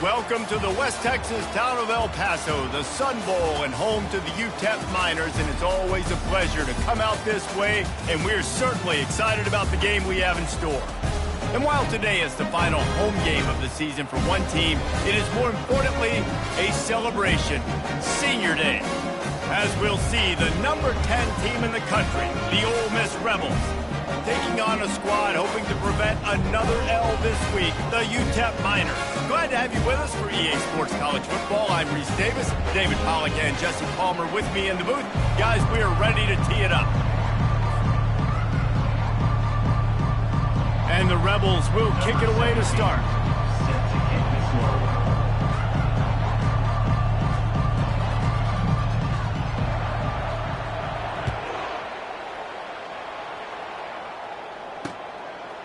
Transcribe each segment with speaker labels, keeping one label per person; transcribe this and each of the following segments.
Speaker 1: Welcome to the West Texas town of El Paso, the Sun Bowl, and home to the UTEP Miners, and it's always a pleasure to come out this way, and we're certainly excited about the game we have in store. And while today is the final home game of the season for one team, it is more importantly a celebration, Senior Day, as we'll see the number 10 team in the country, the Ole Miss Rebels, taking on a squad hoping to prevent another L this week, the UTEP Miners. Glad to have you with us for EA Sports College Football. I'm Reese Davis, David Pollack and Jesse Palmer with me in the booth. Guys, we are ready to tee it up. And the Rebels will kick it away to start.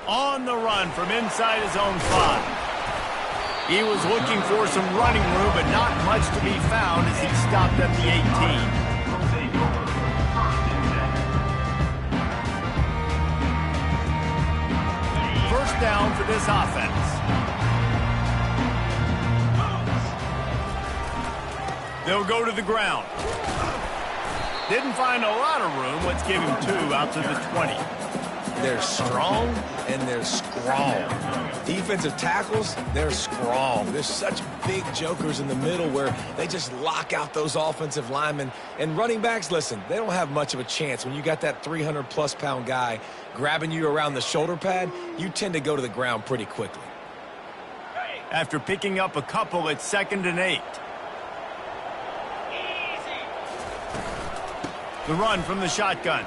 Speaker 1: On the run from inside his own 5. He was looking for some running room, but not much to be found as he stopped at the 18. First down for this offense. They'll go to the ground. Didn't find a lot of room. Let's give him 2 out to the 20.
Speaker 2: They're strong and they're strong. Defensive tackles, they're strong. There's such big jokers in the middle where they just lock out those offensive linemen. And running backs, listen, they don't have much of a chance. When you got that 300-plus pound guy grabbing you around the shoulder pad, you tend to go to the ground pretty quickly.
Speaker 1: After picking up a couple, it's 2nd and 8. The run from the shotgun.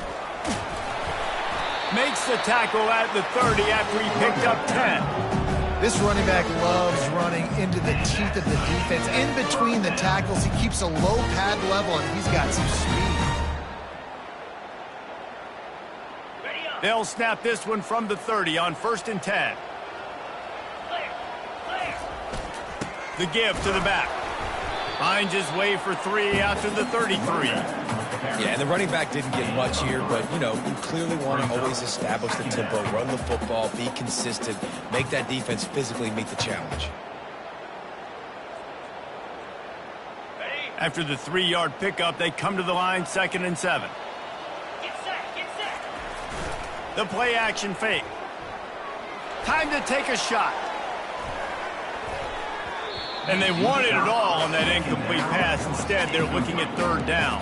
Speaker 1: Makes the tackle at the 30 after he picked up 10.
Speaker 3: This running back loves running into the teeth of the defense. In between the tackles, he keeps a low pad level, and he's got some speed.
Speaker 1: They'll snap this one from the 30 on 1st and 10. The give to the back. Finds his way for 3 after the 33.
Speaker 2: Yeah, and the running back didn't get much here, but, you know, you clearly want to always establish the tempo, run the football, be consistent, make that defense physically meet the challenge.
Speaker 1: After the 3-yard pickup, they come to the line, 2nd and 7.
Speaker 4: Get set.
Speaker 1: The play action fake. Time to take a shot. And they wanted it all on that incomplete pass. Instead, they're looking at 3rd down.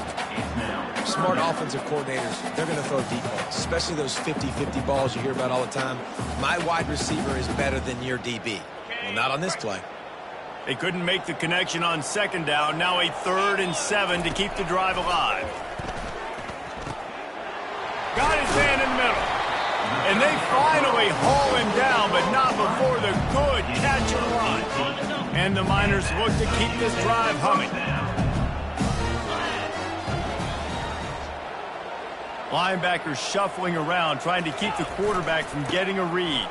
Speaker 2: Smart offensive coordinators, they're going to throw deep balls, especially those 50-50 balls you hear about all the time. My wide receiver is better than your DB. Well, not on this play.
Speaker 1: They couldn't make the connection on 2nd down. Now a 3rd and 7 to keep the drive alive. Got his man in the middle. And they finally haul him down, but not before the good catch and run. And the Miners look to keep this drive humming. Linebackers shuffling around, trying to keep the quarterback from getting a read.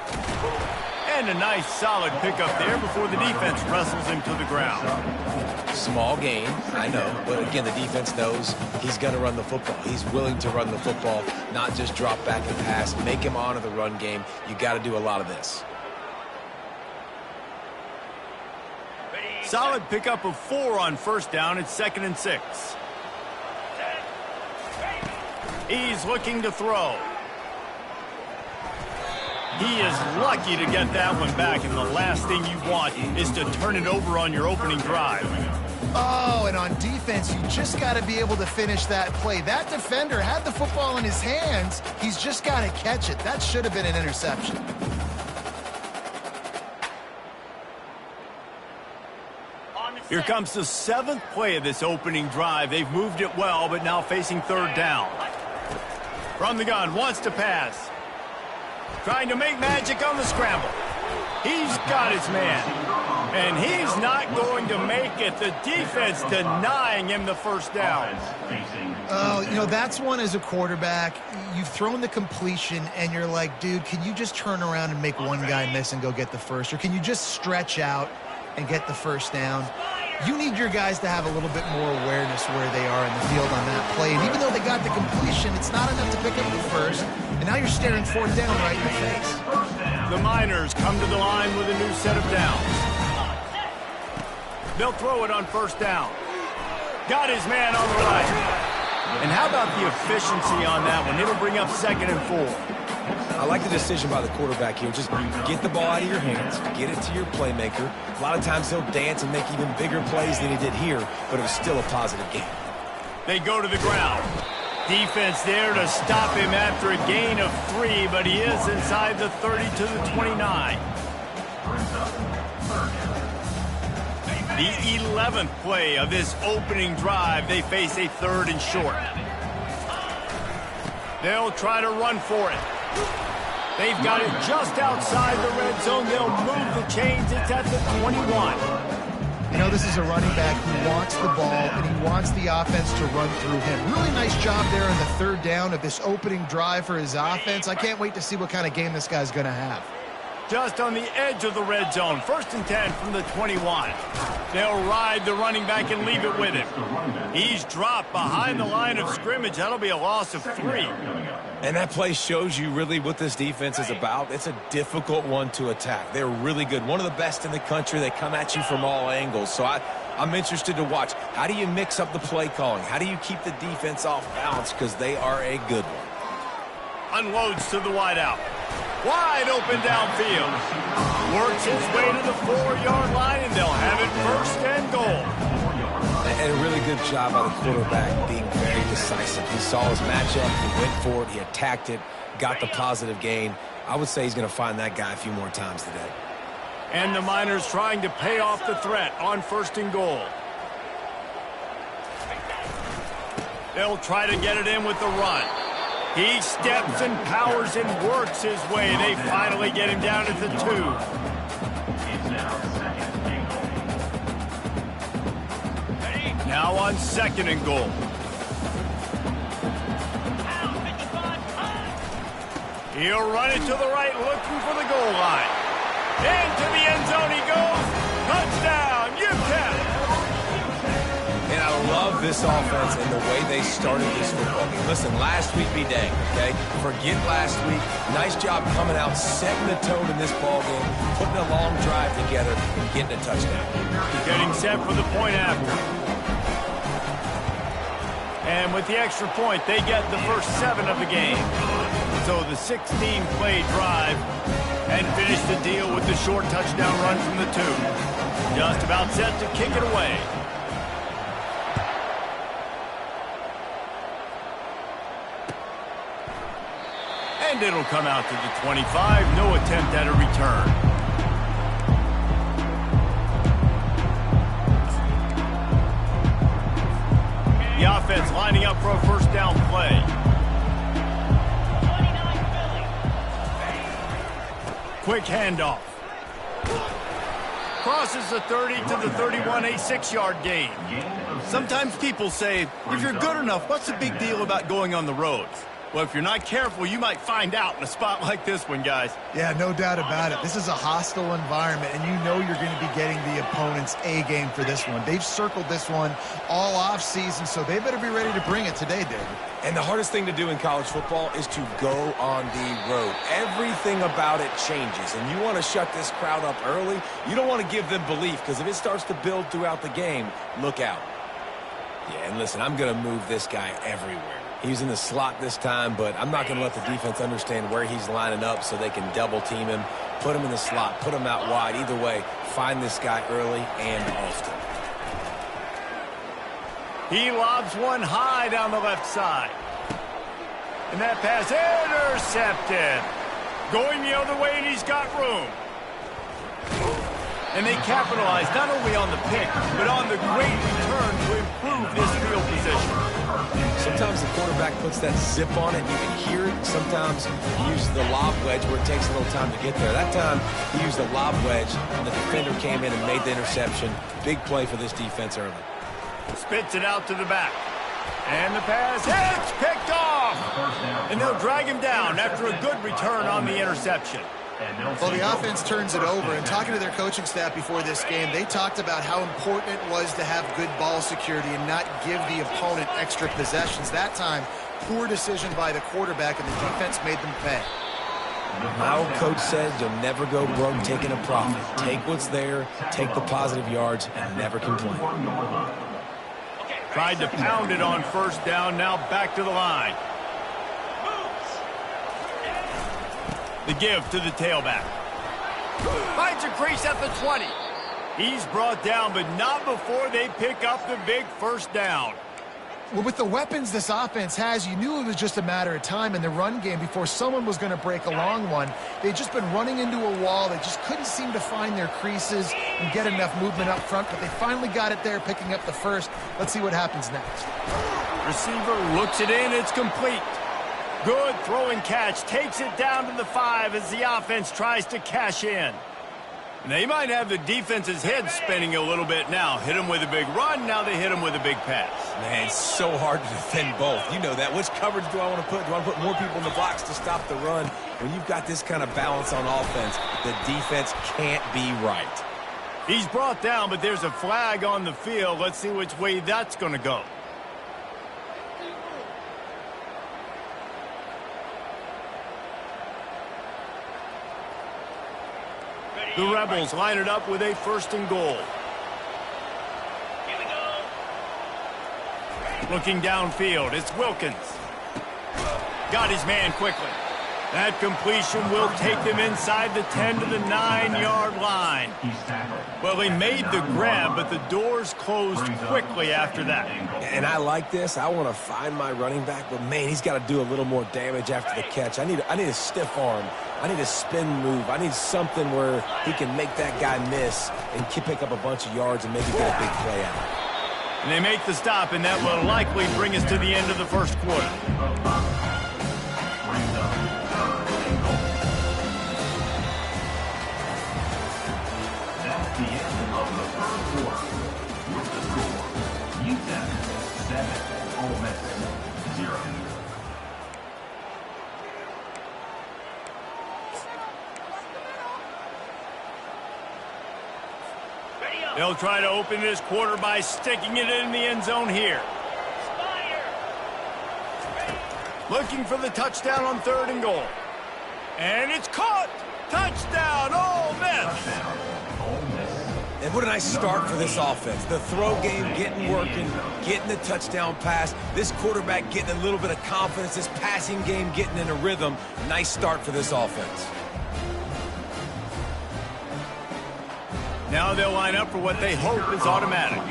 Speaker 1: And a nice, solid pickup there before the defense wrestles him to the ground.
Speaker 2: Small gain, I know, but again, the defense knows he's going to run the football. He's willing to run the football, not just drop back and pass, make him honor the run game. You got to do a lot of this.
Speaker 1: Solid pickup of 4 on 1st down. It's 2nd and 6. He's looking to throw. He is lucky to get that one back, and the last thing you want is to turn it over on your opening drive.
Speaker 3: Oh, and on defense, you just got to be able to finish that play. That defender had the football in his hands. He's just got to catch it. That should have been an interception.
Speaker 1: Here comes the 7th play of this opening drive. They've moved it well, but now facing 3rd down. From the gun, wants to pass. Trying to make magic on the scramble. He's got his man. And he's not going to make it. The defense denying him the 1st down.
Speaker 3: Oh, you know, that's one as a quarterback. You've thrown the completion, and you're like, dude, can you just turn around and make one guy miss and go get the 1st? Or can you just stretch out and get the 1st down? You need your guys to have a little bit more awareness where they are in the field on that play. And even though they got the completion, it's not enough to pick up the 1st. And now you're staring 4th down right in the face.
Speaker 1: The Miners come to the line with a new set of downs. They'll throw it on first down. Got his man on the right. And how about the efficiency on that one? It'll bring up 2nd and 4.
Speaker 2: I like the decision by the quarterback here. Just get the ball out of your hands, get it to your playmaker. A lot of times he'll dance and make even bigger plays than he did here, but it was still a positive game.
Speaker 1: They go to the ground. Defense there to stop him after a gain of 3, but he is inside the 30 to the 29. The 11th play of this opening drive. They face a 3rd and short. They'll try to run for it. They've got it just outside the red zone. They'll move the chains. It's at the 21.
Speaker 3: You know, this is a running back who wants the ball, and he wants the offense to run through him. Really nice job there on the 3rd down of this opening drive for his offense. I can't wait to see what kind of game this guy's going to have.
Speaker 1: Just on the edge of the red zone. 1st and 10 from the 21. They'll ride the running back and leave it with him. He's dropped behind the line of scrimmage. That'll be a loss of 3.
Speaker 2: And that play shows you really what this defense is about. It's a difficult one to attack. They're really good. One of the best in the country. They come at you from all angles. So I'm interested to watch. How do you mix up the play calling? How do you keep the defense off balance? Because they are a good one.
Speaker 1: Unloads to the wideout. Wide open downfield. Works his way to the 4-yard line, and they'll have it 1st and goal.
Speaker 2: And a really good job by the quarterback being very decisive. He saw his matchup, he went for it, he attacked it, got the positive gain. I would say he's going to find that guy a few more times today.
Speaker 1: And the Miners trying to pay off the threat on 1st and goal. They'll try to get it in with the run. He steps and powers and works his way. They finally get him down at the 2. Now on 2nd and goal. He'll run it to the right, looking for the goal line. Into the end zone he goes. Touchdown, UTEP!
Speaker 2: And I love this offense and the way they started this football game. Listen, last week be dang, okay? Forget last week. Nice job coming out, setting the tone in this ball game, putting a long drive together, and getting a touchdown.
Speaker 1: Getting set for the point after. And with the extra point, they get the first 7 of the game. So the 16-play drive and finish the deal with the short touchdown run from the 2. Just about set to kick it away. And it'll come out to the 25. No attempt at a return. The offense lining up for a first down play. Quick handoff. Crosses the 30 to the 31, a 6-yard gain. Sometimes people say, if you're good enough, what's the big deal about going on the road? Well, if you're not careful, you might find out in a spot like this one, guys.
Speaker 3: Yeah, no doubt about it. This is a hostile environment, and you know you're going to be getting the opponent's A game for this one. They've circled this one all offseason, so they better be ready to bring it today, David.
Speaker 2: And the hardest thing to do in college football is to go on the road. Everything about it changes, and you want to shut this crowd up early. You don't want to give them belief, because if it starts to build throughout the game, look out. Yeah, and listen, I'm going to move this guy everywhere. He's in the slot this time, but I'm not going to let the defense understand where he's lining up so they can double-team him, put him in the slot, put him out wide. Either way, find this guy early and often.
Speaker 1: He lobs one high down the left side. And that pass intercepted. Going the other way, and he's got room. And they capitalize not only on the pick, but on the great return to improve this field position.
Speaker 2: Sometimes the quarterback puts that zip on it, and you can hear it. Sometimes he uses the lob wedge where it takes a little time to get there. That time, he used the lob wedge, and the defender came in and made the interception. Big play for this defense early.
Speaker 1: Spits it out to the back. And the pass, it's picked off! And they'll drag him down after a good return on the interception.
Speaker 3: Well, the offense turns it over, and talking to their coaching staff before this game, they talked about how important it was to have good ball security and not give the opponent extra possessions. That time, poor decision by the quarterback, and the defense made them pay.
Speaker 2: My old coach said you'll never go broke taking a profit. Take what's there, take the positive yards, and never complain.
Speaker 1: Tried to pound it on first down, now back to the line. The give to the tailback. Finds a crease at the 20. He's brought down, but not before they pick up the big first down.
Speaker 3: Well, with the weapons this offense has, you knew it was just a matter of time in the run game before someone was going to break a long one. They'd just been running into a wall. They just couldn't seem to find their creases and get enough movement up front, but they finally got it there, picking up the first. Let's see what happens next.
Speaker 1: Receiver looks it in. It's complete. Good throw and catch. Takes it down to the 5 as the offense tries to cash in. They might have the defense's head spinning a little bit now. Hit them with a big run. Now they hit them with a big pass.
Speaker 2: Man, it's so hard to defend both. You know that. Which coverage do I want to put? Do I want to put more people in the box to stop the run? When you've got this kind of balance on offense, the defense can't be right.
Speaker 1: He's brought down, but there's a flag on the field. Let's see which way that's going to go. The Rebels line it up with a 1st and goal.
Speaker 4: Here we go.
Speaker 1: Looking downfield, it's Wilkins. Got his man quickly. That completion will take them inside the 10 to the 9-yard line. Well, he made the grab, but the doors closed quickly after that.
Speaker 2: And I like this. I want to find my running back, but man, he's got to do a little more damage after the catch. I need a stiff arm. I need a spin move. I need something where he can make that guy miss and pick up a bunch of yards and maybe get a big play out.
Speaker 1: And they make the stop, and that will likely bring us to the end of the first quarter.
Speaker 5: That's the end of the first quarter. With the score, UTEP 7, Ole Miss 0.
Speaker 1: They'll try to open this quarter by sticking it in the end zone here. Looking for the touchdown on 3rd and goal. And it's caught! Touchdown, Ole Miss!
Speaker 2: And what a nice start for this offense. The throw game getting working, getting the touchdown pass. This quarterback getting a little bit of confidence. This passing game getting in a rhythm. Nice start for this offense.
Speaker 1: Now they'll line up for what they hope is automatic.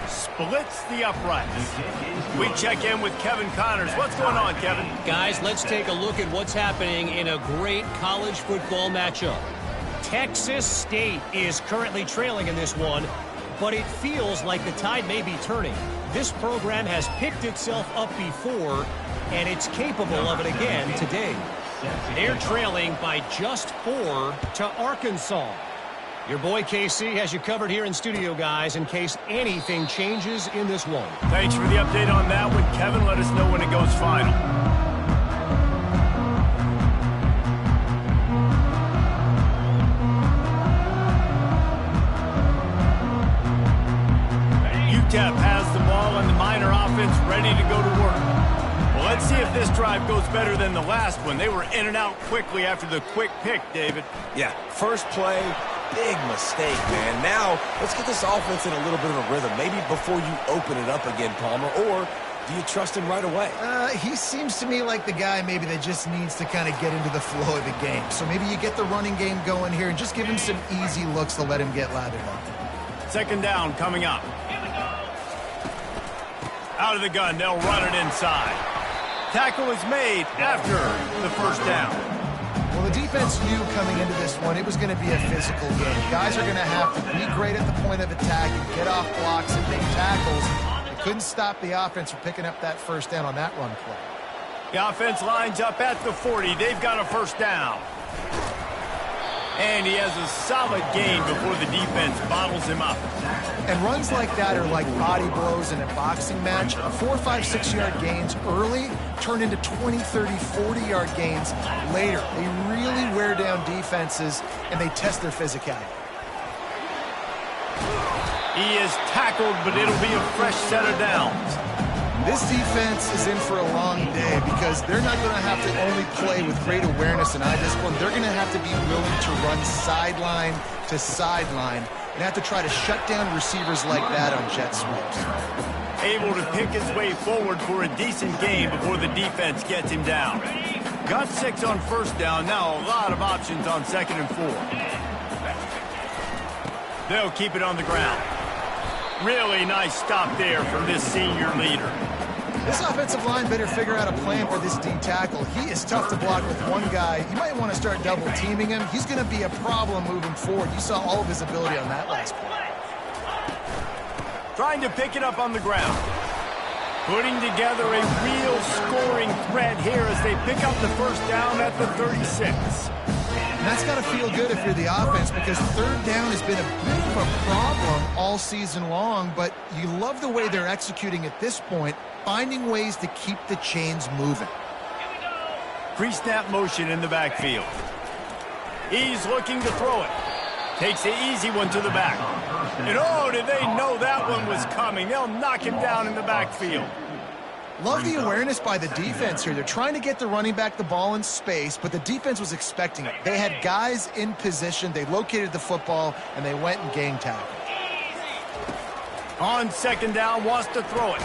Speaker 1: Splits the uprights. We check in with Kevin Connors. What's going on, Kevin?
Speaker 6: Guys, let's take a look at what's happening in a great college football matchup. Texas State is currently trailing in this one, but it feels like the tide may be turning. This program has picked itself up before, and it's capable of it again today. They're trailing by just 4 to Arkansas. Your boy KC has you covered here in studio, guys, in case anything changes in this one.
Speaker 1: Thanks for the update on that one, Kevin. Let us know when it goes final. UTEP has the ball and the Miner offense ready to go to work. Well, let's see if this drive goes better than the last one. They were in and out quickly after the quick pick, David.
Speaker 2: Yeah, first play, big mistake, man. Now, let's get this offense in a little bit of a rhythm. Maybe before you open it up again, Palmer, or do you trust him right away?
Speaker 3: He seems to me like the guy maybe that just needs to kind of get into the flow of the game. So maybe you get the running game going here and just give him some easy looks to let him get lathered up.
Speaker 1: 2nd down coming up. Out of the gun, they'll run it inside. Tackle is made after the 1st down.
Speaker 3: Well, the defense knew coming into this one it was going to be a physical game. Guys are going to have to be great at the point of attack and get off blocks and make tackles. They couldn't stop the offense from picking up that 1st down on that run play.
Speaker 1: The offense lines up at the 40. They've got a 1st down. And he has a solid gain before the defense bottles him up.
Speaker 3: And runs like that are like body blows in a boxing match. 4, 5, 6-yard gains early turn into 20, 30, 40-yard gains later. They really wear down defenses, and they test their physicality.
Speaker 1: He is tackled, but it'll be a fresh set of downs.
Speaker 3: This defense is in for a long day because they're not going to have to only play with great awareness and eye discipline. They're going to have to be willing to run sideline to sideline and have to try to shut down receivers like that on jet sweeps.
Speaker 1: Able to pick his way forward for a decent game before the defense gets him down. Got 6 on first down. Now a lot of options on 2nd and 4. They'll keep it on the ground. Really nice stop there from this senior leader.
Speaker 3: This offensive line better figure out a plan for this D tackle. He is tough to block with one guy. You might want to start double teaming him. He's going to be a problem moving forward. You saw all of his ability on that last play.
Speaker 1: Trying to pick it up on the ground. Putting together a real scoring threat here as they pick up the first down at the 36.
Speaker 3: And that's got to feel good if you're the offense because 3rd down has been a bit of a problem all season long, but you love the way they're executing at this point, finding ways to keep the chains moving.
Speaker 1: Pre-snap motion in the backfield. He's looking to throw it. Takes the easy one to the back. And oh, did they know that one was coming? They'll knock him down in the backfield.
Speaker 3: Love the awareness by the defense here. They're trying to get the running back the ball in space, but the defense was expecting it. They had guys in position. They located the football, and they went and gang tackled.
Speaker 1: On 2nd down, wants to throw it.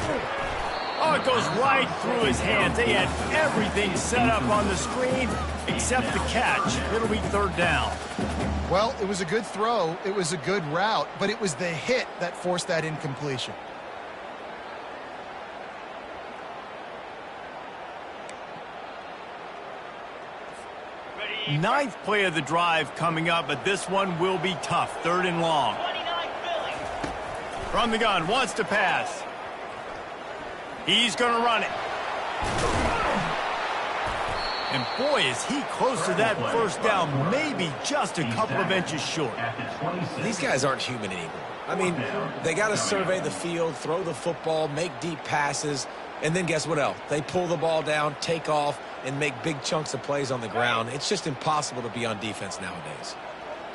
Speaker 1: Oh, it goes right through his hands. They had everything set up on the screen except the catch. It'll be 3rd down.
Speaker 3: Well, it was a good throw. It was a good route, but it was the hit that forced that incompletion.
Speaker 1: Ninth play of the drive coming up, but this one will be tough. 3rd and long. From the gun, wants to pass. He's going to run it. And boy, is he close to that first down, maybe just a couple of inches short.
Speaker 2: These guys aren't human anymore. I mean, they got to survey the field, throw the football, make deep passes, and then guess what else? They pull the ball down, take off, and make big chunks of plays on the ground. It's just impossible to be on defense nowadays.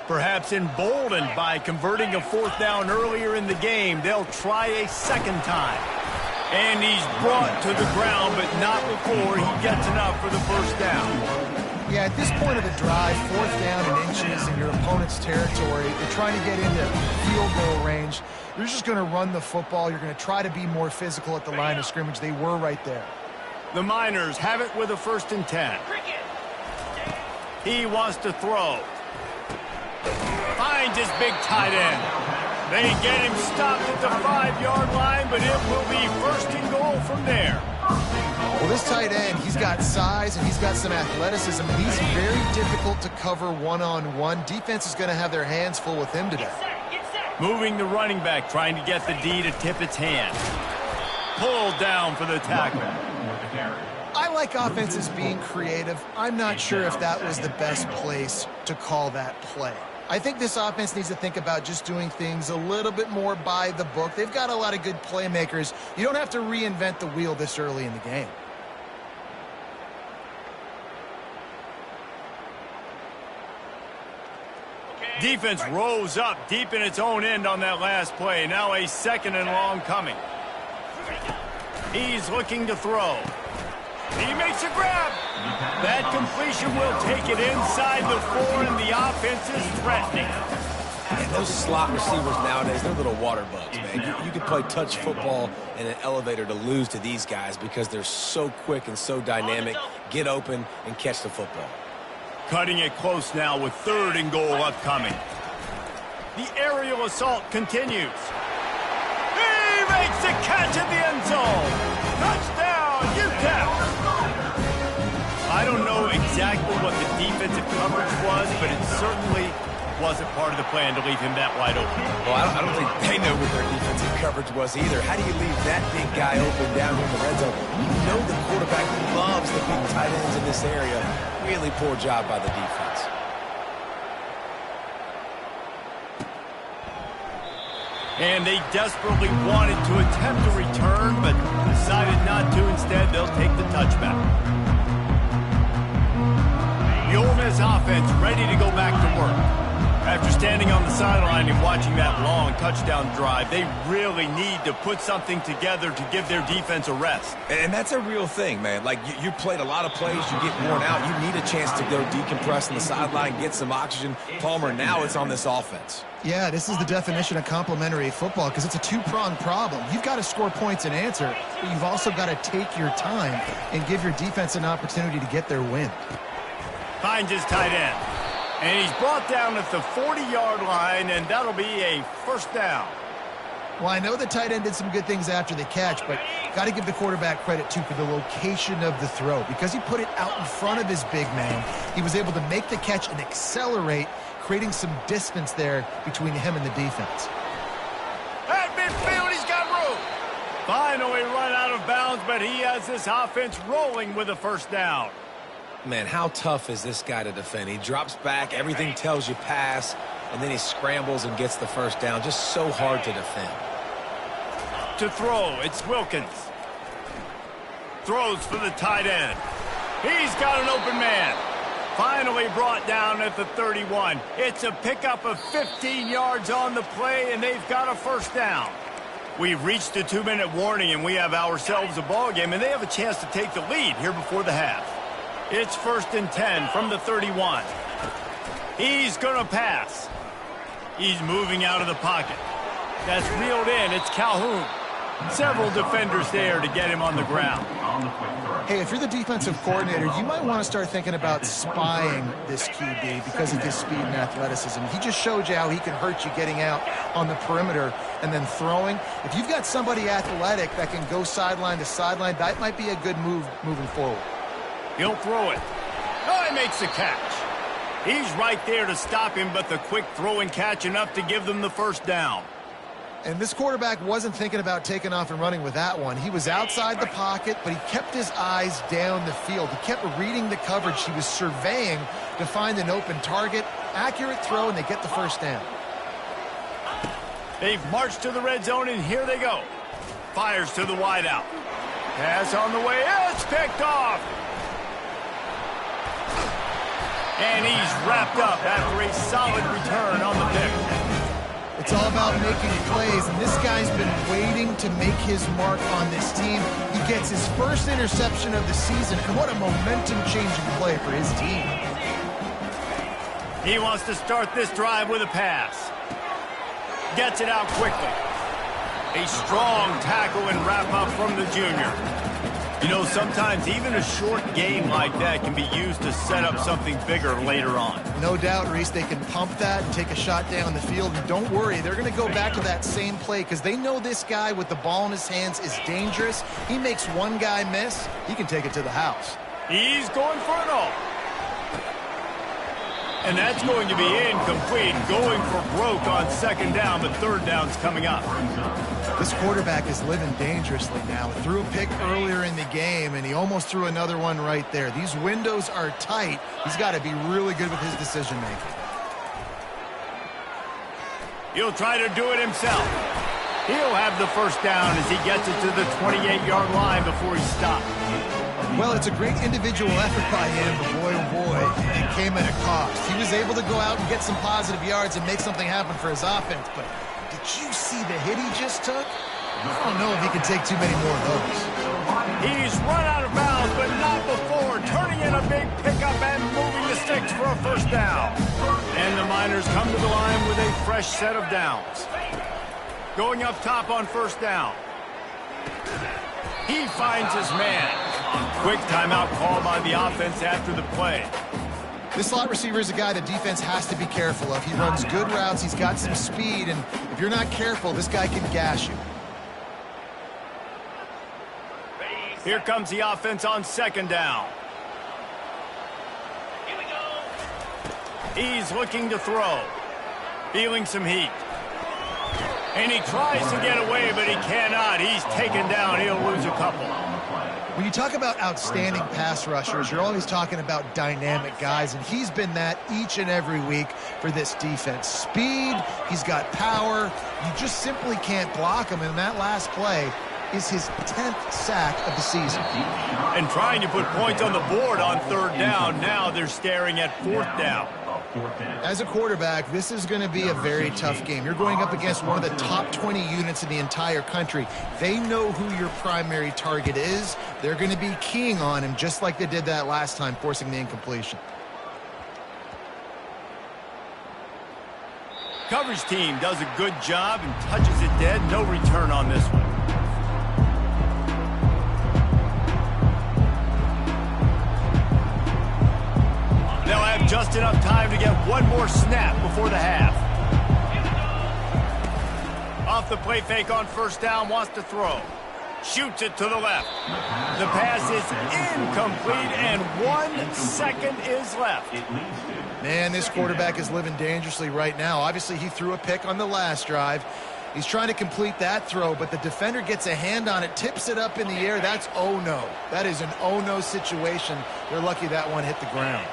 Speaker 1: Perhaps emboldened by converting a 4th down earlier in the game, they'll try a 2nd time. And he's brought to the ground, but not before he gets enough for the first down.
Speaker 3: Yeah, at this point of the drive, 4th down and inches in your opponent's territory, you're trying to get into field goal range. You're just going to run the football. You're going to try to be more physical at the line of scrimmage. They were right there.
Speaker 1: The Miners have it with a 1st and 10. He wants to throw. Finds his big tight end. They get him stopped at the 5-yard line, but it will be 1st and goal from there.
Speaker 3: Well, this tight end, he's got size and he's got some athleticism. He's very difficult to cover one-on-one. Defense is going to have their hands full with him today.
Speaker 1: Moving the running back, trying to get the D to tip its hand. Pulled down for the tackle.
Speaker 3: I like offenses being creative. I'm not sure if that was the best place to call that play. I think this offense needs to think about just doing things a little bit more by the book. They've got a lot of good playmakers. You don't have to reinvent the wheel this early in the game.
Speaker 1: Defense rose up deep in its own end on that last play. Now a 2nd and long coming. He's looking to throw. He makes a grab. That completion will take it inside the 4, and the offense is threatening.
Speaker 2: And those slot receivers nowadays, they're little water bugs, man. You can play touch football in an elevator to lose to these guys because they're so quick and so dynamic. Get open and catch the football.
Speaker 1: Cutting it close now with 3rd and goal upcoming. The aerial assault continues. He makes the catch in the end zone. Touchdown, UTEP. I don't know exactly what the defensive coverage was, but it certainly wasn't part of the plan to leave him that wide open.
Speaker 2: Well, I don't think they know what their defensive coverage was either. How do you leave that big guy open down here in the red zone? You know the quarterback loves the big tight ends in this area. Really poor job by the defense.
Speaker 1: And they desperately wanted to attempt a return, but decided not to. Instead, they'll take the touchback. The Ole Miss offense ready to go back to work. After standing on the sideline and watching that long touchdown drive, they really need to put something together to give their defense a rest.
Speaker 2: And that's a real thing, man. Like, you played a lot of plays, you get worn out, you need a chance to go decompress on the sideline, get some oxygen. Palmer, now it's on this offense.
Speaker 3: Yeah, this is the definition of complementary football because it's a two-pronged problem. You've got to score points and answer, but you've also got to take your time and give your defense an opportunity to get their win.
Speaker 1: Finds his tight end. And he's brought down at the 40-yard line, and that'll be a first down.
Speaker 3: Well, I know the tight end did some good things after the catch, but got to give the quarterback credit, too, for the location of the throw. Because he put it out in front of his big man, he was able to make the catch and accelerate, creating some distance there between him and the defense.
Speaker 1: At midfield, he's got room. Finally run out of bounds, but he has this offense rolling with a first down.
Speaker 2: Man, how tough is this guy to defend? He drops back, everything tells you pass, and then he scrambles and gets the first down. Just so hard to defend.
Speaker 1: To throw, it's Wilkins. Throws for the tight end. He's got an open man. Finally brought down at the 31. It's a pickup of 15 yards on the play, and they've got a first down. We've reached a 2-minute warning, and we have ourselves a ball game, and they have a chance to take the lead here before the half. It's 1st and 10 from the 31. He's going to pass. He's moving out of the pocket. That's reeled in. It's Calhoun. Several defenders there to get him on the ground.
Speaker 3: Hey, if you're the defensive coordinator, you might want to start thinking about spying this QB because of his speed and athleticism. He just showed you how he can hurt you getting out on the perimeter and then throwing. If you've got somebody athletic that can go sideline to sideline, that might be a good move moving forward.
Speaker 1: He'll throw it. Oh, he makes the catch. He's right there to stop him, but the quick throw and catch enough to give them the first down.
Speaker 3: And this quarterback wasn't thinking about taking off and running with that one. He was outside the pocket, but he kept his eyes down the field. He kept reading the coverage. He was surveying to find an open target. Accurate throw, and they get the first down.
Speaker 1: They've marched to the red zone, and here they go. Fires to the wideout. Pass on the way. It's picked off. And he's wrapped up after a solid return on the pick.
Speaker 3: It's all about making plays, and this guy's been waiting to make his mark on this team. He gets his first interception of the season, and what a momentum-changing play for his team.
Speaker 1: He wants to start this drive with a pass. Gets it out quickly. A strong tackle and wrap-up from the junior. You know, sometimes even a short game like that can be used to set up something bigger later on.
Speaker 3: No doubt, Reese, they can pump that and take a shot down the field. And don't worry, they're going to go back to that same play because they know this guy with the ball in his hands is dangerous. He makes one guy miss, he can take it to the house.
Speaker 1: He's going for it all. And that's going to be incomplete. Going for broke on second down, but third down's coming up.
Speaker 3: This quarterback is living dangerously now. Threw a pick earlier in the game, and he almost threw another one right there. These windows are tight. He's got to be really good with his decision-making.
Speaker 1: He'll try to do it himself. He'll have the first down as he gets it to the 28-yard line before he stopped.
Speaker 3: Well, it's a great individual effort by him, but boy, oh boy, it came at a cost. He was able to go out and get some positive yards and make something happen for his offense, but did you see the hit he just took? I don't know if he can take too many more of those.
Speaker 1: He's run out of bounds, but not before, turning in a big pickup and moving the sticks for a first down. And the Miners come to the line with a fresh set of downs. Going up top on first down. He finds his man. Quick timeout call by the offense after the play.
Speaker 3: This slot receiver is a guy the defense has to be careful of. He runs good routes. He's got some speed, and if you're not careful, this guy can gash you.
Speaker 1: Here comes the offense on second down.
Speaker 4: Here we go.
Speaker 1: He's looking to throw. Feeling some heat. And he tries to get away, but he cannot. He's taken down. He'll lose a couple.
Speaker 3: When you talk about outstanding pass rushers, you're always talking about dynamic guys, and he's been that each and every week for this defense. Speed, he's got power. You just simply can't block him, and that last play is his 10th sack of the season.
Speaker 1: And trying to put points on the board on third down. Now they're staring at fourth down.
Speaker 5: 4th down.
Speaker 3: As a quarterback, this is going to be a very tough game. You're going up against one of the top 20 units in the entire country. They know who your primary target is. They're going to be keying on him just like they did that last time, forcing the incompletion.
Speaker 1: Coverage team does a good job and touches it dead. No return on this one. They'll have just enough time to get one more snap before the half. Off the play fake on 1st down, wants to throw. Shoots it to the left. The pass is incomplete, and 1 second is left.
Speaker 3: Man, this quarterback is living dangerously right now. Obviously, he threw a pick on the last drive. He's trying to complete that throw, but the defender gets a hand on it, tips it up in the air. That's oh-no. That is an oh-no situation. They're lucky that one hit the ground.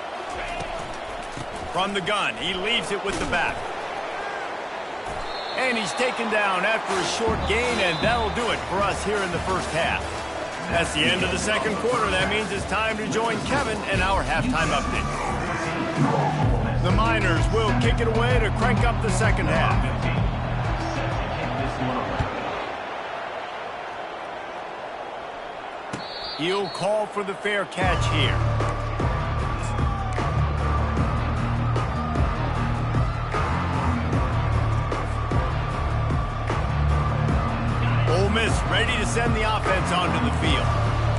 Speaker 1: From the gun, he leaves it with the back. And he's taken down after a short gain, and that'll do it for us here in the first half. That's the end of the second quarter. That means it's time to join Kevin in our halftime update. The Miners will kick it away to crank up the second half. He'll call for the fair catch here. Ole Miss ready to send the offense onto the field.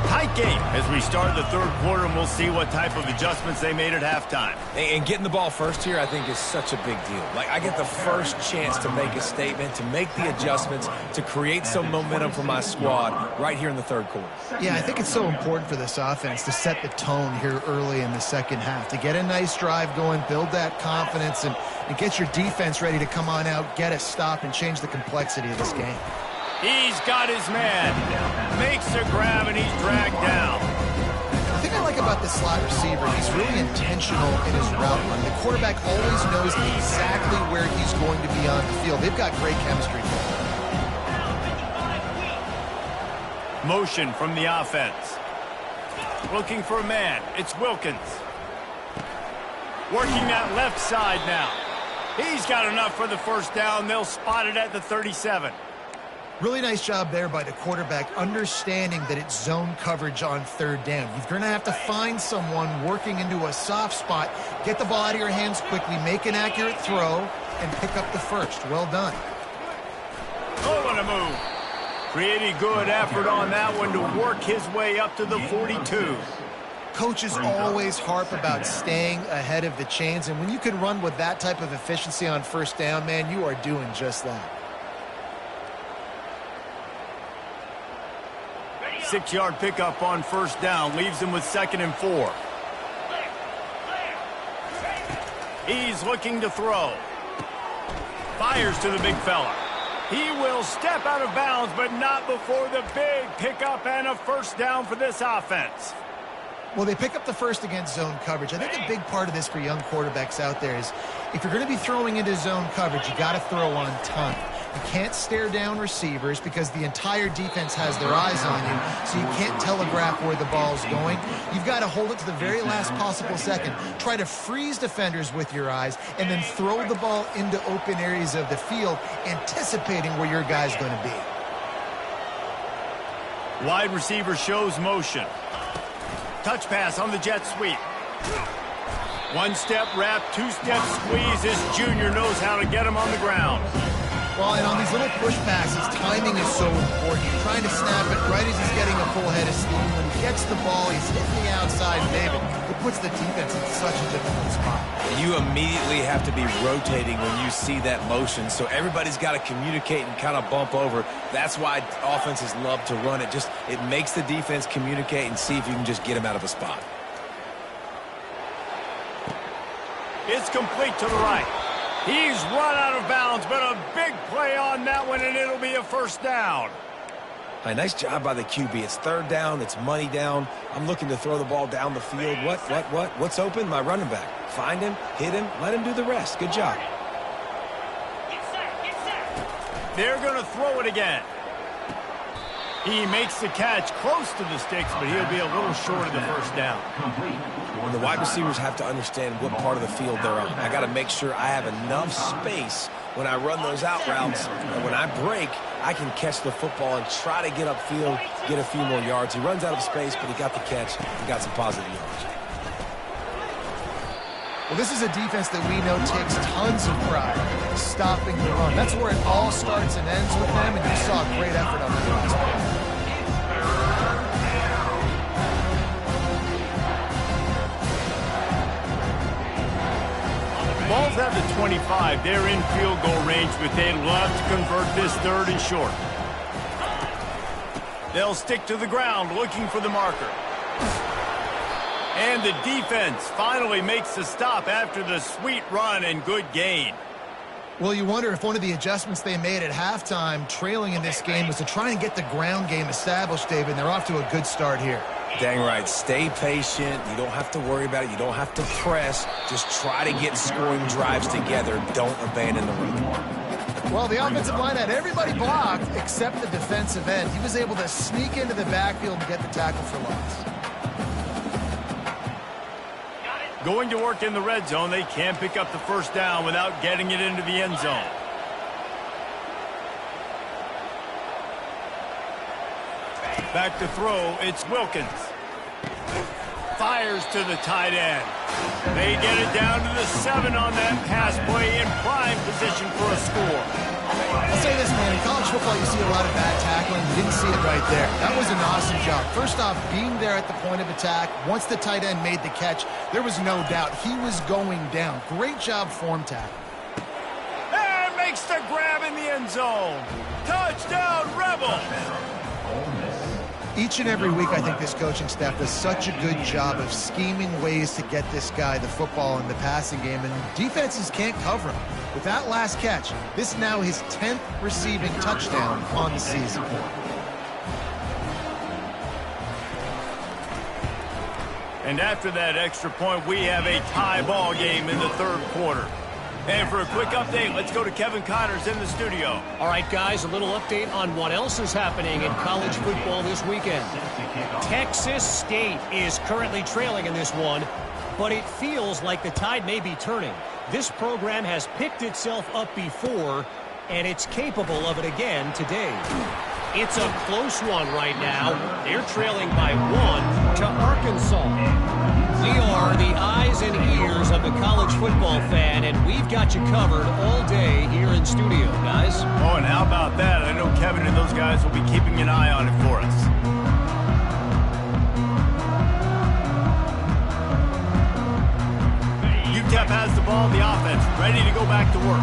Speaker 1: Tight game as we start the third quarter, and we'll see what type of adjustments they made at halftime.
Speaker 2: And getting the ball first here, I think, is such a big deal. Like, I get the first chance to make a statement, to make the adjustments, to create some momentum for my squad right here in the third quarter.
Speaker 3: Yeah, I think it's so important for this offense to set the tone here early in the second half, to get a nice drive going, build that confidence, and get your defense ready to come on out, get a stop, and change the complexity of this game.
Speaker 1: He's got his man. Makes a grab, and he's dragged down.
Speaker 3: The thing I like about the slot receiver, he's really intentional in his route run. The quarterback always knows exactly where he's going to be on the field. They've got great chemistry.
Speaker 1: Motion from the offense. Looking for a man. It's Wilkins. Working that left side now. He's got enough for the first down. They'll spot it at the 37.
Speaker 3: Really nice job there by the quarterback, understanding that it's zone coverage on 3rd down. You're going to have to find someone working into a soft spot, get the ball out of your hands quickly, make an accurate throw, and pick up the first. Well done.
Speaker 1: Oh, what a move. Pretty good effort on that one to work his way up to the 42.
Speaker 3: Coaches always harp about staying ahead of the chains, and when you can run with that type of efficiency on 1st down, man, you are doing just that.
Speaker 1: 6-yard pickup on 1st down. Leaves him with 2nd and 4. He's looking to throw. Fires to the big fella. He will step out of bounds, but not before the big pickup and a 1st down for this offense.
Speaker 3: Well, they pick up the first against zone coverage. I think a big part of this for young quarterbacks out there is if you're going to be throwing into zone coverage, you got to throw on time. You can't stare down receivers because the entire defense has their eyes on you, so you can't telegraph where the ball's going. You've got to hold it to the very last possible second. Try to freeze defenders with your eyes, and then throw the ball into open areas of the field, anticipating where your guy's going to be.
Speaker 1: Wide receiver shows motion. Touch pass on the jet sweep. 1-step wrap, 2-step squeeze. This junior knows how to get him on the ground.
Speaker 3: Well, and on these little push passes, timing is so important. You're trying to snap it right as he's getting a full head of steam. When he gets the ball, he's hitting the outside, David. It puts the defense in such a difficult spot.
Speaker 2: You immediately have to be rotating when you see that motion, so everybody's got to communicate and kind of bump over. That's why offenses love to run it. It makes the defense communicate and see if you can just get him out of a spot.
Speaker 1: It's complete to the right. He's run out of bounds, but a big play on that one, and it'll be a 1st down.
Speaker 2: Hey, nice job by the QB. It's 3rd down. It's money down. I'm looking to throw the ball down the field. What's open? My running back. Find him, hit him, let him do the rest. Good job.
Speaker 1: They're going to throw it again. He makes the catch close to the sticks, but he'll be a little short of the first down.
Speaker 2: And the wide receivers have to understand what part of the field they're on. I got to make sure I have enough space when I run those out routes. And when I break, I can catch the football and try to get upfield, get a few more yards. He runs out of space, but he got the catch and got some positive yards.
Speaker 3: Well, this is a defense that we know takes tons of pride stopping the run. That's where it all starts and ends with them, and you saw a great effort on that last play.
Speaker 1: Balls have the 25. They're in field goal range, but they'd love to convert this third and short. They'll stick to the ground looking for the marker. And the defense finally makes the stop after the sweet run and good gain.
Speaker 3: Well, you wonder if one of the adjustments they made at halftime, trailing in this game, was to try and get the ground game established, David, and they're off to a good start here.
Speaker 2: Dang right. Stay patient. You don't have to worry about it. You don't have to press. Just try to get scoring drives together. Don't abandon the run.
Speaker 3: Well, the offensive line had everybody blocked except the defensive end. He was able to sneak into the backfield and get the tackle for loss.
Speaker 1: Going to work in the red zone, they can't pick up the first down without getting it into the end zone. Back to throw, it's Wilkins. Fires to the tight end. They get it down to the 7 on that pass play in prime position for a score.
Speaker 3: I'll say this, man, in college football you see a lot of bad tackling. You didn't see it right there. That was an awesome job. First off, being there at the point of attack. Once the tight end made the catch, there was no doubt he was going down. Great job form tackle.
Speaker 1: And makes the grab in the end zone. Touchdown, Rebels!
Speaker 3: Each and every week, I think this coaching staff does such a good job of scheming ways to get this guy the football in the passing game, and defenses can't cover him. With that last catch, this is now his 10th receiving touchdown on the season.
Speaker 1: And after that extra point, we have a tie ball game in the third quarter. And for a quick update, let's go to Kevin Connors in the studio.
Speaker 6: All right, guys, a little update on what else is happening in college football this weekend. Texas State is currently trailing in this one, but it feels like the tide may be turning. This program has picked itself up before, and it's capable of it again today. It's a close one right now. They're trailing by 1 to Arkansas. We are the eyes and ears of the college football fan, and we've got you covered all day here in studio, guys.
Speaker 1: Oh, and how about that? I know Kevin and those guys will be keeping an eye on it for us. UTEP has the ball, the offense ready to go back to work.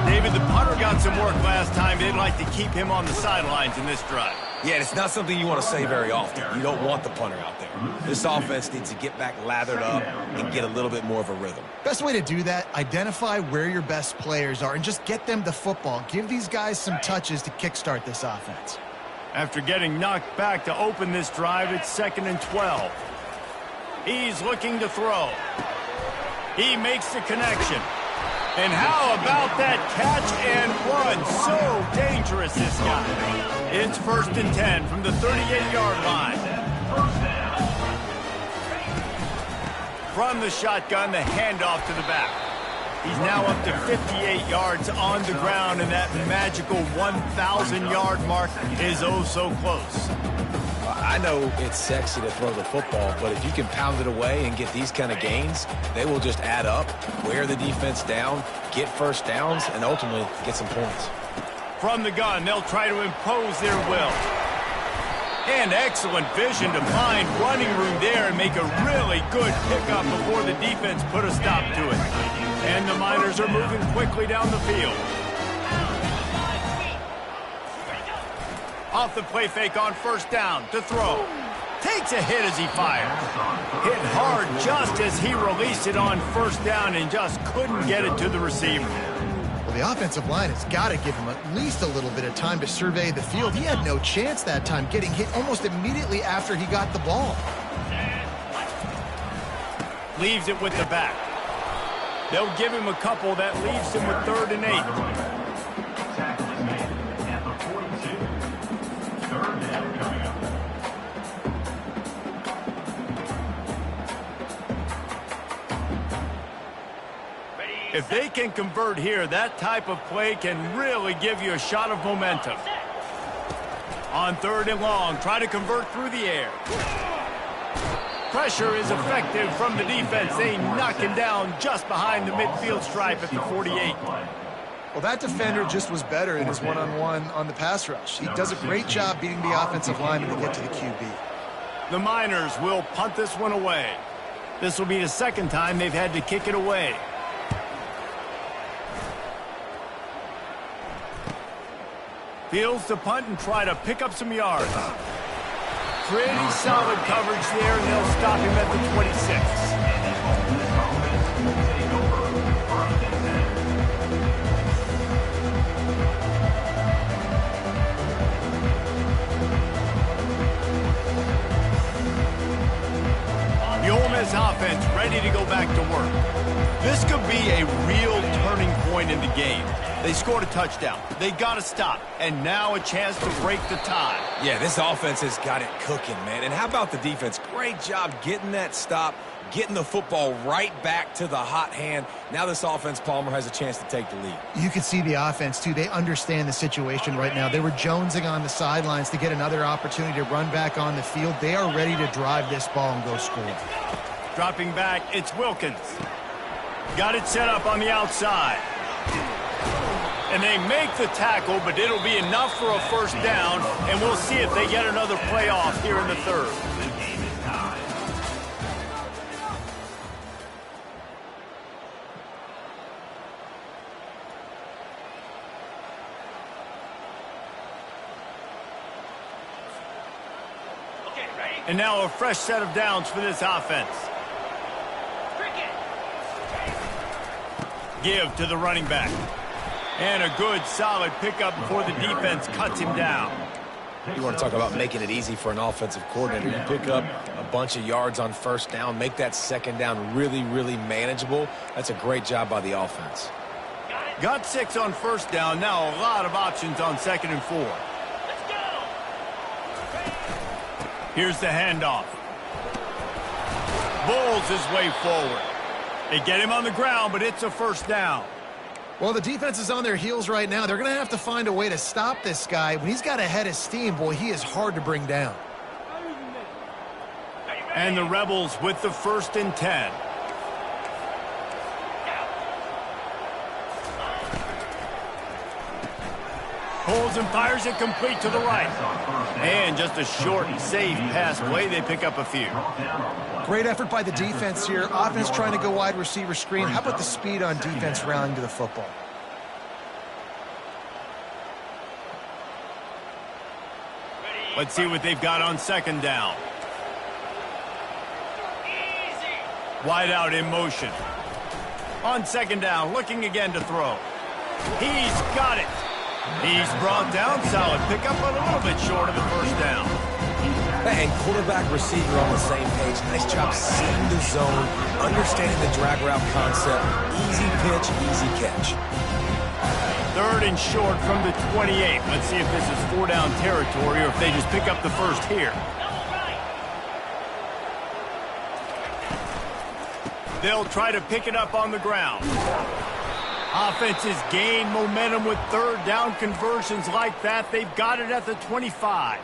Speaker 1: David, the punter got some work last time. They'd like to keep him on the sidelines in this drive.
Speaker 2: Yeah, it's not something you want to say very often. You don't want the punter out there. This offense needs to get back lathered up and get a little bit more of a rhythm.
Speaker 3: Best way to do that, identify where your best players are and just get them the football. Give these guys some touches to kickstart this offense.
Speaker 1: After getting knocked back to open this drive, it's 2nd and 12. He's looking to throw. He makes the connection. And how about that catch and run? So dangerous, this guy. It's 1st and 10 from the 38-yard line. From the shotgun, the handoff to the back. He's now up to 58 yards on the ground, and that magical 1,000-yard mark is oh so close.
Speaker 2: I know it's sexy to throw the football, but if you can pound it away and get these kind of gains, they will just add up, wear the defense down, get first downs, and ultimately get some points.
Speaker 1: From the gun, they'll try to impose their will. And excellent vision to find running room there and make a really good pickup before the defense put a stop to it. And the Miners are moving quickly down the field. Off the play fake on 1st down to throw. Takes a hit as he fires. Hit hard just as he released it on 1st down and just couldn't get it to the receiver.
Speaker 3: Well, the offensive line has got to give him at least a little bit of time to survey the field. He had no chance that time, getting hit almost immediately after he got the ball.
Speaker 1: Leaves it with the back. They'll give him a couple. That leaves him with 3rd and 8. If they can convert here, that type of play can really give you a shot of momentum. On 3rd and long, try to convert through the air. Pressure is effective from the defense. They knock him down just behind the midfield stripe at the 48.
Speaker 3: Well, that defender just was better in his one-on-one on the pass rush. He does a great job beating the offensive lineman to get to the QB.
Speaker 1: The Miners will punt this one away. This will be the second time they've had to kick it away. Fields to punt and try to pick up some yards. Pretty solid coverage there, and they'll stop him at the 26. The Ole Miss offense ready to go back to work. This could be a real turning point in the game. They scored a touchdown. They got to stop. And now a chance to break the tie.
Speaker 2: Yeah, this offense has got it cooking, man. And how about the defense? Great job getting that stop, getting the football right back to the hot hand. Now this offense, Palmer, has a chance to take the lead.
Speaker 3: You can see the offense, too. They understand the situation right now. They were jonesing on the sidelines to get another opportunity to run back on the field. They are ready to drive this ball and go score.
Speaker 1: Dropping back, it's Wilkins. Got it set up on the outside. And they make the tackle, but it'll be enough for a first down, and we'll see if they get another playoff here in the 3rd.
Speaker 5: The game is tied.
Speaker 1: And now a fresh set of downs for this offense. Give to the running back. And a good, solid pickup before the defense cuts him down.
Speaker 2: You want to talk about making it easy for an offensive coordinator. You pick up a bunch of yards on first down, make that second down really, really manageable. That's a great job by the offense.
Speaker 1: Got 6 on first down. Now a lot of options on 2nd and 4. Here's the handoff. Bowles his way forward. They get him on the ground, but it's a first down.
Speaker 3: Well, the defense is on their heels right now. They're going to have to find a way to stop this guy. When he's got a head of steam, boy, he is hard to bring down.
Speaker 1: And the Rebels with the 1st and 10. Pulls and fires it complete to the right. And just a short and safe pass play. They pick up a few.
Speaker 3: Great effort by the defense here. Offense trying to go wide receiver screen. How about the speed on defense rallying to the football?
Speaker 1: Let's see what they've got on 2nd down. Wide out in motion. On 2nd down, looking again to throw. He's got it. He's brought down. Solid pickup, but a little bit short of the first down.
Speaker 2: And quarterback receiver on the same page. Nice job seeing the zone, understanding the drag route concept. Easy pitch, easy catch.
Speaker 1: 3rd and short from the 28. Let's see if this is 4-down territory or if they just pick up the first here. They'll try to pick it up on the ground. Offenses gain momentum with 3rd down conversions like that. They've got it at the 25.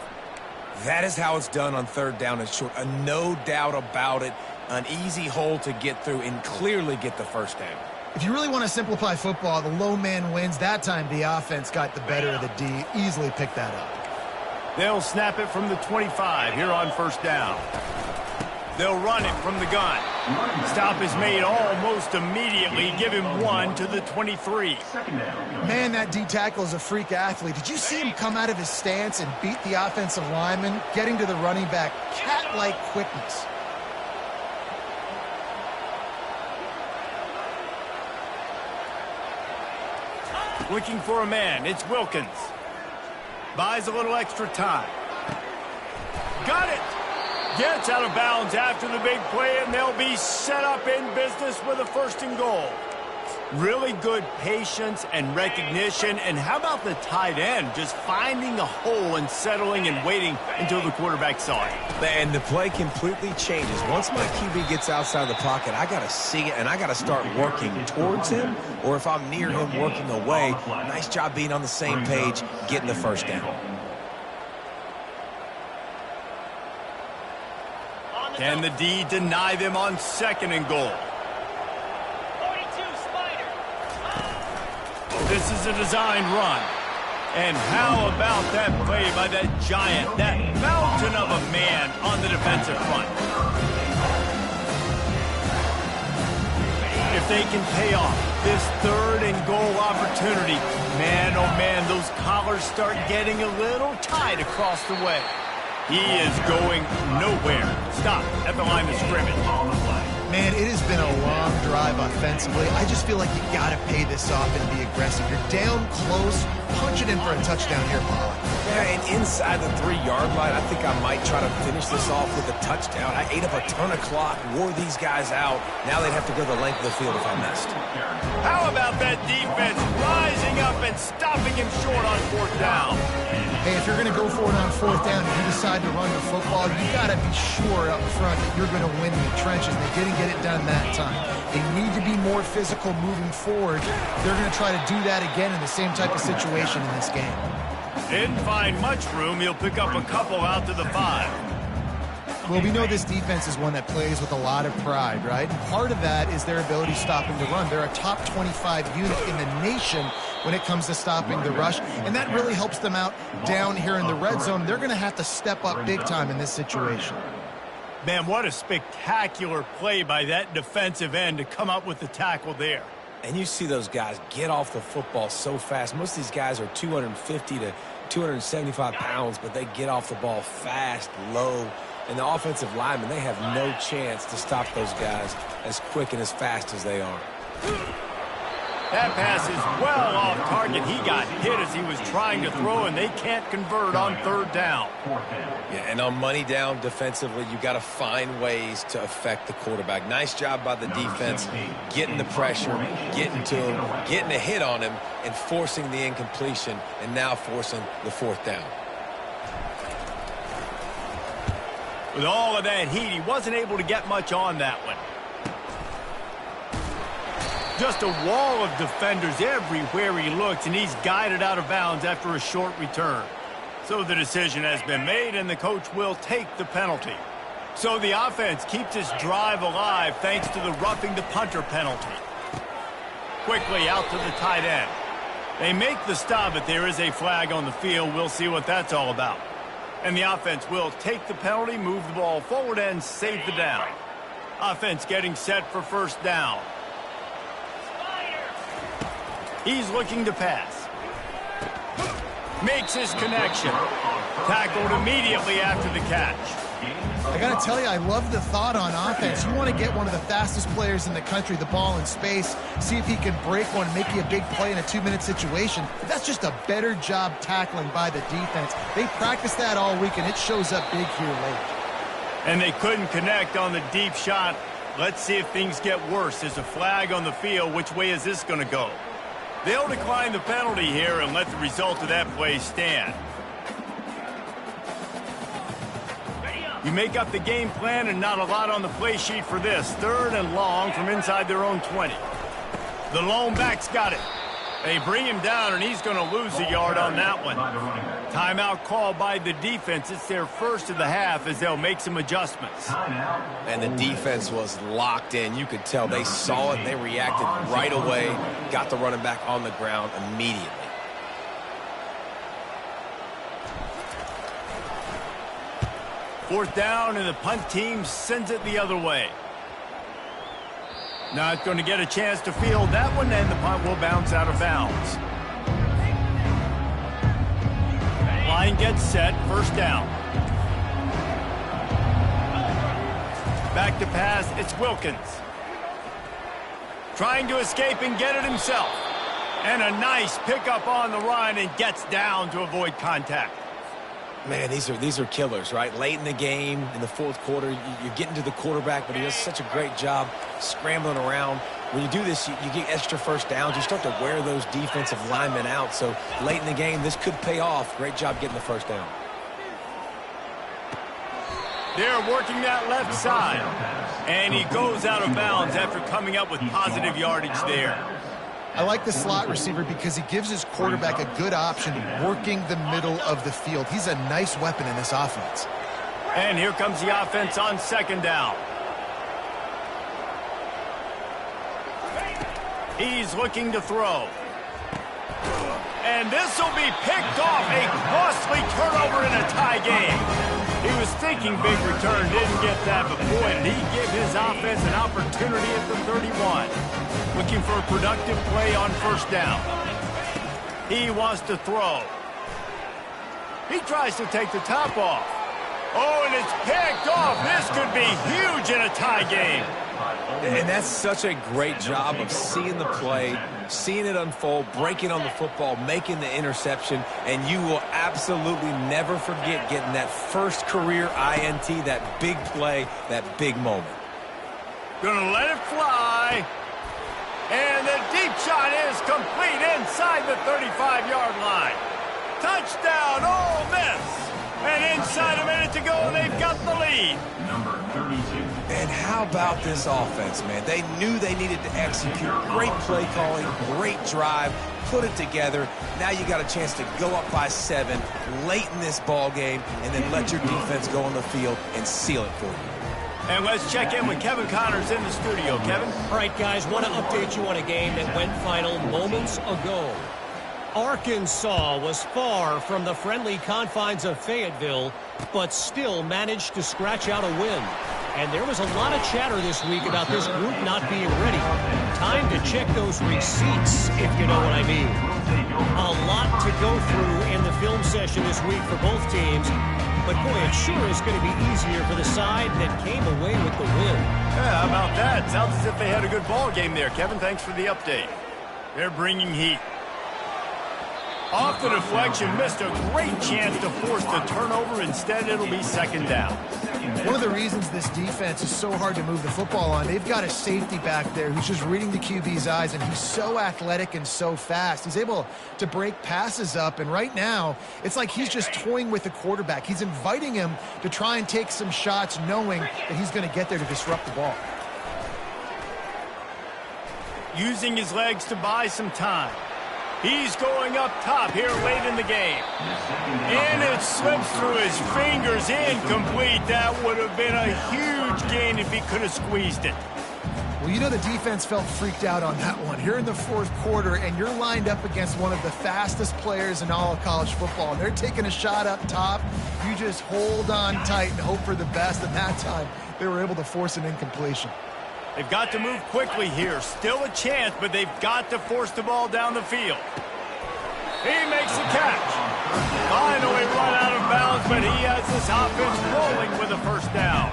Speaker 2: That is how it's done on 3rd down and short. No doubt about it. An easy hole to get through and clearly get the first down.
Speaker 3: If you really want to simplify football, the low man wins. That time the offense got the better of the D. Easily picked that up.
Speaker 1: They'll snap it from the 25 here on 1st down. They'll run it from the gun. Stop is made almost immediately. Give him 1 to the 23.
Speaker 3: Man, that D tackle is a freak athlete. Did you see him come out of his stance and beat the offensive lineman, getting to the running back? Cat-like quickness.
Speaker 1: Looking for a man. It's Wilkins. Buys a little extra time. Got it. Gets out of bounds after the big play, and they'll be set up in business with a 1st and goal. Really good patience and recognition. And how about the tight end? Just finding a hole and settling and waiting until the quarterback saw it.
Speaker 2: And the play completely changes. Once my QB gets outside the pocket, I got to see it, and I got to start working towards him, or if I'm near him, working away. Nice job being on the same page, getting the first down.
Speaker 1: Can the D deny them on 2nd and goal? This is a design run. And how about that play by that giant, that mountain of a man on the defensive front? If they can pay off this 3rd and goal opportunity, man, oh man, those collars start getting a little tight across the way. He is going nowhere. Stop at the line of scrimmage.
Speaker 3: Man, it has been a long drive offensively. I just feel like you got to pay this off and be aggressive. You're down close. Punch it in for a touchdown here, Paul.
Speaker 2: Yeah, and inside the 3-yard line, I think I might try to finish this off with a touchdown. I ate up a ton of clock, wore these guys out. Now they'd have to go the length of the field if I missed.
Speaker 1: How about that defense rising up and stopping him short on 4th down?
Speaker 3: Hey, if you're going to go for it on 4th down and you decide to run the football, you got to be sure up front that you're going to win in the trenches. They didn't get it done that time. They need to be more physical moving forward. They're going to try to do that again in the same type of situation in this game.
Speaker 1: Didn't find much room. He'll pick up a couple out to the 5.
Speaker 3: Well, we know this defense is one that plays with a lot of pride, right? Part of that is their ability stopping the run. They're a top 25 unit in the nation when it comes to stopping the rush, and that really helps them out down here in the red zone. They're going to have to step up big time in this situation.
Speaker 1: Man, what a spectacular play by that defensive end to come up with the tackle there.
Speaker 2: And you see those guys get off the football so fast. Most of these guys are 250 to 275 pounds, but they get off the ball fast, low. And the offensive linemen, they have no chance to stop those guys as quick and as fast as they are.
Speaker 1: That pass is well off target. He got hit as he was trying to throw, and they can't convert on 3rd down.
Speaker 2: Yeah, and on money down defensively, you got to find ways to affect the quarterback. Nice job by the defense, getting the pressure, getting to him, getting a hit on him, and forcing the incompletion, and now forcing the 4th down.
Speaker 1: With all of that heat, he wasn't able to get much on that one. Just a wall of defenders everywhere he looks, and he's guided out of bounds after a short return. So the decision has been made, and the coach will take the penalty. So the offense keeps this drive alive thanks to the roughing the punter penalty. Quickly out to the tight end. They make the stop, but there is a flag on the field. We'll see what that's all about. And the offense will take the penalty, move the ball forward, and save the down. Offense getting set for 1st down. He's looking to pass. Makes his connection. Tackled immediately after the catch.
Speaker 3: I got to tell you, I love the thought on offense. You want to get one of the fastest players in the country the ball in space, see if he can break one and make you a big play in a 2-minute situation. That's just a better job tackling by the defense. They practiced that all week, and it shows up big here late.
Speaker 1: And they couldn't connect on the deep shot. Let's see if things get worse. There's a flag on the field. Which way is this going to go? They'll decline the penalty here and let the result of that play stand. You make up the game plan and not a lot on the play sheet for this. 3rd and long from inside their own 20. The lone back's got it. They bring him down, and he's going to lose a yard on that one. Timeout called by the defense. It's their first of the half as they'll make some adjustments.
Speaker 2: And the defense was locked in. You could tell they saw it. They reacted right away. Got the running back on the ground immediately.
Speaker 1: Fourth down, and the punt team sends it the other way. Not going to get a chance to field that one, and the punt will bounce out of bounds. Line gets set, 1st down. Back to pass, it's Wilkins. Trying to escape and get it himself. And a nice pickup on the run, and gets down to avoid contact.
Speaker 2: Man, these are killers, right? Late in the game, in the 4th quarter, you're getting to the quarterback, but he does such a great job scrambling around, when you do this, you get extra first downs. You start to wear those defensive linemen out. So late in the game, this could pay off. Great job getting the first down.
Speaker 1: They're working that left side. And he goes out of bounds after coming up with positive yardage there.
Speaker 3: I like the slot receiver because he gives his quarterback a good option working the middle of the field. He's a nice weapon in this offense.
Speaker 1: And here comes the offense on second down. He's looking to throw. And this will be picked off. A costly turnover in a tie game. He was thinking big return, didn't get that, but boy, did he give his offense an opportunity at the 31. Looking for a productive play on first down. He wants to throw. He tries to take the top off. Oh, and it's picked off. This could be huge in a tie game.
Speaker 2: And that's such a great job of seeing the play, seeing it unfold, breaking on the football, making the interception, and you will absolutely never forget getting that first career INT, that big play, that big moment.
Speaker 1: Gonna let it fly. And the deep shot is complete inside the 35-yard line. Touchdown, Ole Miss. And inside a minute to go, they've got the lead.
Speaker 5: Number 32.
Speaker 2: And how about this offense, man? They knew they needed to execute. Great play calling, great drive, put it together. Now you got a chance to go up by 7 late in this ball game and then let your defense go on the field and seal it for you.
Speaker 1: And let's check in with Kevin Connors in the studio. Kevin?
Speaker 6: All right, guys, want to update you on a game that went final moments ago. Arkansas was far from the friendly confines of Fayetteville, but still managed to scratch out a win. And there was a lot of chatter this week about this group not being ready. Time to check those receipts, if you know what I mean. A lot to go through in the film session this week for both teams. But, boy, it sure is going to be easier for the side that came away with the win.
Speaker 1: Yeah, how about that? Sounds as if they had a good ball game there. Kevin, thanks for the update. They're bringing heat. Off the deflection, missed a great chance to force the turnover. Instead, it'll be second down.
Speaker 3: One of the reasons this defense is so hard to move the football on, they've got a safety back there who's just reading the QB's eyes, and he's so athletic and so fast. He's able to break passes up, and right now, it's like he's just toying with the quarterback. He's inviting him to try and take some shots, knowing that he's going to get there to disrupt the ball.
Speaker 1: Using his legs to buy some time. He's going up top here late in the game. And it slips through his fingers, incomplete. That would have been a huge gain if he could have squeezed it.
Speaker 3: Well, you know the defense felt freaked out on that one. Here in the fourth quarter, and you're lined up against one of the fastest players in all of college football. And they're taking a shot up top. You just hold on tight and hope for the best. And that time, they were able to force an incompletion.
Speaker 1: They've got to move quickly here. Still a chance, but they've got to force the ball down the field. He makes the catch. Finally run out of bounds, but he has this offense rolling with a first down.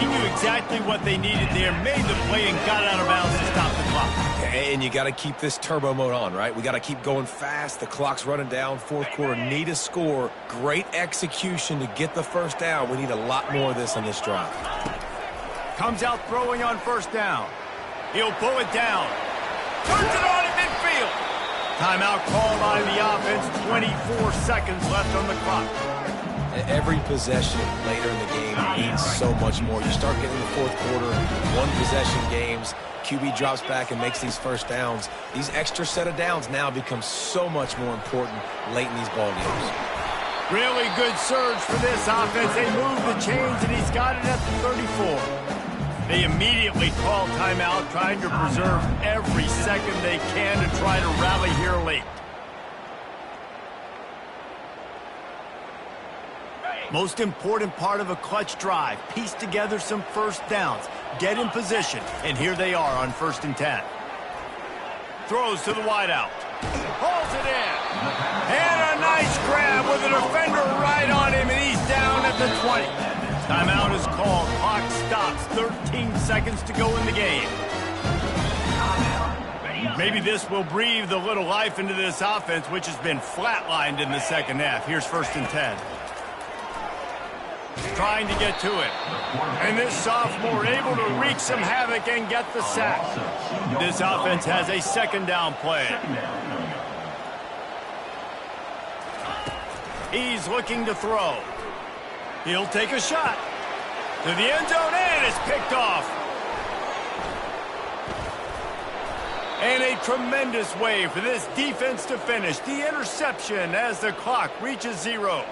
Speaker 1: He knew exactly what they needed there, made the play, and got out of bounds to stop the clock.
Speaker 2: And you got to keep this turbo mode on, right? We got to keep going fast. The clock's running down. Fourth quarter, need a score. Great execution to get the first down. We need a lot more of this on this drive.
Speaker 1: Comes out throwing on first down. He'll pull it down. Turns it on at midfield. Timeout called by the offense. 24 seconds left on the clock.
Speaker 2: Every possession later in the game means so much more. You start getting the fourth quarter, one possession games. QB drops back and makes these first downs. These extra set of downs now become so much more important late in these ball games.
Speaker 1: Really good surge for this offense. They move the chains, and he's got it at the 34. They immediately call timeout, trying to preserve every second they can to try to rally here late. Most important part of a clutch drive, piece together some first downs, get in position, and here they are on 1st and 10. Throws to the wideout. Hauls it in. And a nice grab with a defender right on him, and he's down at the 20. Timeout is called. Clock stops. 13 seconds to go in the game. Maybe this will breathe a little life into this offense, which has been flatlined in the second half. Here's 1st and 10. trying to get to it. And this sophomore able to wreak some havoc and get the sack. This offense has a second down play. He's looking to throw. He'll take a shot. To the end zone, and it's picked off. And a tremendous way for this defense to finish the interception as the clock reaches 0.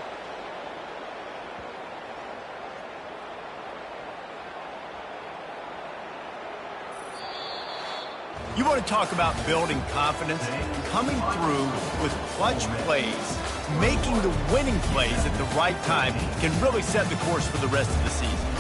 Speaker 1: You want to talk about building confidence? Coming through with clutch plays, making the winning plays at the right time can really set the course for the rest of the season.